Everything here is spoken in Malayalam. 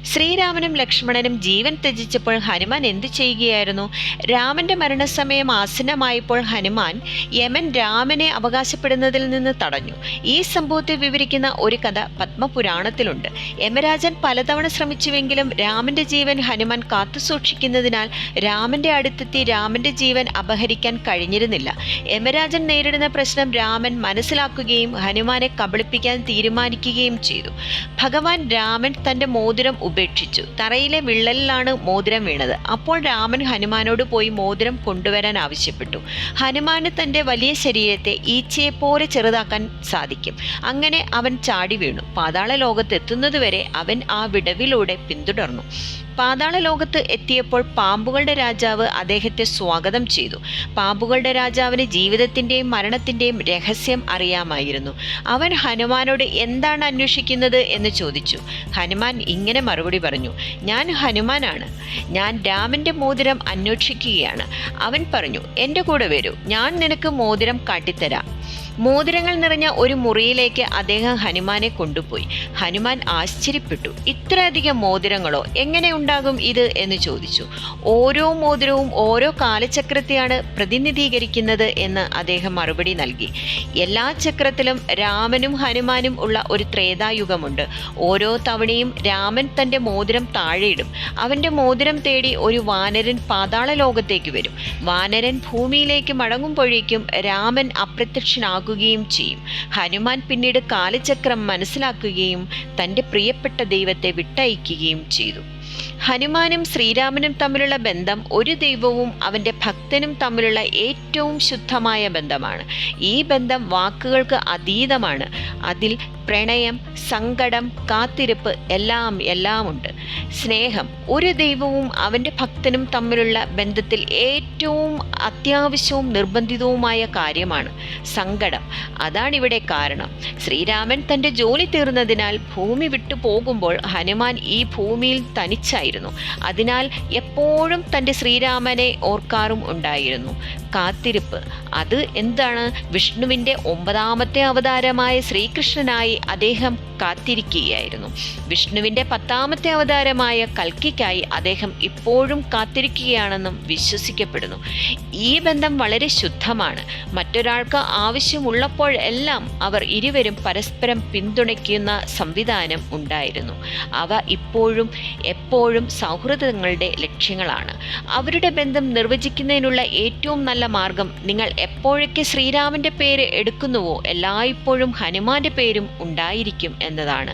ശ്രീരാമനും ലക്ഷ്മണനും ജീവൻ ത്യജിച്ചപ്പോൾ ഹനുമാൻ എന്തു ചെയ്യുകയായിരുന്നു? രാമന്റെ മരണസമയം ആസന്നമായപ്പോൾ ഹനുമാൻ യമൻ രാമനെ അവകാശപ്പെടുന്നതിൽ നിന്ന് തടഞ്ഞു. ഈ സംഭവത്തെ വിവരിക്കുന്ന ഒരു കഥ പത്മപുരാണത്തിലുണ്ട്. യമരാജൻ പലതവണ ശ്രമിച്ചുവെങ്കിലും രാമന്റെ ജീവൻ ഹനുമാൻ കാത്തുസൂക്ഷിക്കുന്നതിനാൽ രാമന്റെ അടുത്തെത്തി രാമന്റെ ജീവൻ അപഹരിക്കാൻ കഴിഞ്ഞിരുന്നില്ല. യമരാജൻ നേരിടുന്ന പ്രശ്നം രാമൻ മനസ്സിലാക്കുകയും ഹനുമാനെ കബളിപ്പിക്കാൻ തീരുമാനിക്കുകയും ചെയ്തു. ഭഗവാൻ രാമൻ തന്റെ മോതിരം ഉപേക്ഷിച്ചു. തറയിലെ വിള്ളലിലാണ് മോതിരം വീണത്. അപ്പോൾ രാമൻ ഹനുമാനോട് പോയി മോതിരം കൊണ്ടുവരാൻ ആവശ്യപ്പെട്ടു. ഹനുമാന് തന്റെ വലിയ ശരീരത്തെ ഈച്ചയെപ്പോലെ ചെറുതാക്കാൻ സാധിക്കും. അങ്ങനെ അവൻ ചാടി വീണു. പാതാള ലോകത്ത് എത്തുന്നതുവരെ അവൻ ആ വിടവിലൂടെ പിന്തുടർന്നു. പാതാള ലോകത്ത് എത്തിയപ്പോൾ പാമ്പുകളുടെ രാജാവ് അദ്ദേഹത്തെ സ്വാഗതം ചെയ്തു. പാമ്പുകളുടെ രാജാവിന് ജീവിതത്തിൻ്റെയും മരണത്തിൻ്റെയും രഹസ്യം അറിയാമായിരുന്നു. അവൻ ഹനുമാനോട് എന്താണ് അന്വേഷിക്കുന്നത് എന്ന് ചോദിച്ചു. ഹനുമാൻ ഇങ്ങനെ മറുപടി പറഞ്ഞു: ഞാൻ ഹനുമാനാണ്. ഞാൻ രാമന്റെ മോതിരം അന്വേഷിക്കുകയാണ്. അവൻ പറഞ്ഞു: എൻ്റെ കൂടെ വരൂ, ഞാൻ നിനക്ക് മോതിരം കാട്ടിത്തരാം. മോതിരങ്ങൾ നിറഞ്ഞ ഒരു മുറിയിലേക്ക് അദ്ദേഹം ഹനുമാനെ കൊണ്ടുപോയി. ഹനുമാൻ ആശ്ചര്യപ്പെട്ടു. ഇത്രയധികം മോതിരങ്ങളോ? എങ്ങനെ ഉണ്ടാകും ഇത് എന്ന് ചോദിച്ചു. ഓരോ മോതിരവും ഓരോ കാലചക്രത്തെയാണ് പ്രതിനിധീകരിക്കുന്നത് എന്ന് അദ്ദേഹം മറുപടി നൽകി. എല്ലാ ചക്രത്തിലും രാമനും ഹനുമാനും ഉള്ള ഒരു ത്രേതായുഗമുണ്ട്. ഓരോ തവണയും രാമൻ തൻ്റെ മോതിരം താഴെയിടും. അവൻ്റെ മോതിരം തേടി ഒരു വാനരൻ പാതാള ലോകത്തേക്ക് വരും. വാനരൻ ഭൂമിയിലേക്ക് മടങ്ങുമ്പോഴേക്കും രാമൻ അപ്രത്യക്ഷനാകും ചെയ്യും. ഹനുമാൻ പിന്നീട് കാലചക്രം മനസ്സിലാക്കുകയും തൻ്റെ പ്രിയപ്പെട്ട ദൈവത്തെ വിട്ടയക്കുകയും ചെയ്തു. ഹനുമാനും ശ്രീരാമനും തമ്മിലുള്ള ബന്ധം ഒരു ദൈവവും അവൻ്റെ ഭക്തനും തമ്മിലുള്ള ഏറ്റവും ശുദ്ധമായ ബന്ധമാണ്. ഈ ബന്ധം വാക്കുകൾക്ക് അതീതമാണ്. അതിൽ പ്രണയം, സങ്കടം, കാത്തിരിപ്പ് എല്ലാം ഉണ്ട്. സ്നേഹം ഒരു ദൈവവും അവൻ്റെ ഭക്തനും തമ്മിലുള്ള ബന്ധത്തിൽ ഏറ്റവും അത്യാവശ്യവും നിർബന്ധിതവുമായ കാര്യമാണ്. സങ്കടം അതാണിവിടെ കാരണം. ശ്രീരാമൻ തൻ്റെ ജോലി തീർന്നതിനാൽ ഭൂമി വിട്ടു പോകുമ്പോൾ ഹനുമാൻ ഈ ഭൂമിയിൽ തനിച്ചായിരുന്നു. അതിനാൽ എപ്പോഴും തൻ്റെ ശ്രീരാമനെ ഓർക്കാറും ഉണ്ടായിരുന്നു. കാത്തിരിപ്പ് അത് എന്താണ്? വിഷ്ണുവിൻ്റെ 9ാമത്തെ അവതാരമായ ശ്രീകൃഷ്ണനായി അദ്ദേഹം കാത്തിരിക്കുകയായിരുന്നു. വിഷ്ണുവിൻ്റെ 10ാമത്തെ അവതാരമായ കൽക്കിക്കായി അദ്ദേഹം ഇപ്പോഴും കാത്തിരിക്കുകയാണെന്നും വിശ്വസിക്കപ്പെടുന്നു. ഈ ബന്ധം വളരെ ശുദ്ധമാണ്. മറ്റൊരാൾക്ക് ആവശ്യമുള്ളപ്പോഴെല്ലാം അവർ ഇരുവരും പരസ്പരം പിന്തുണയ്ക്കുന്ന സംവിധാനം ഉണ്ടായിരുന്നു. അവ ഇപ്പോഴും എപ്പോഴും സൗഹൃദങ്ങളുടെ ലക്ഷ്യങ്ങളാണ്. അവരുടെ ബന്ധം നിർവചിക്കുന്നതിനുള്ള ഏറ്റവും നല്ല മാർഗം നിങ്ങൾ എപ്പോഴൊക്കെ ശ്രീരാമന്റെ പേര് എടുക്കുന്നുവോ എല്ലായ്പ്പോഴും ഹനുമാന്റെ പേരും ഉണ്ടായിരിക്കും എന്നതാണ്.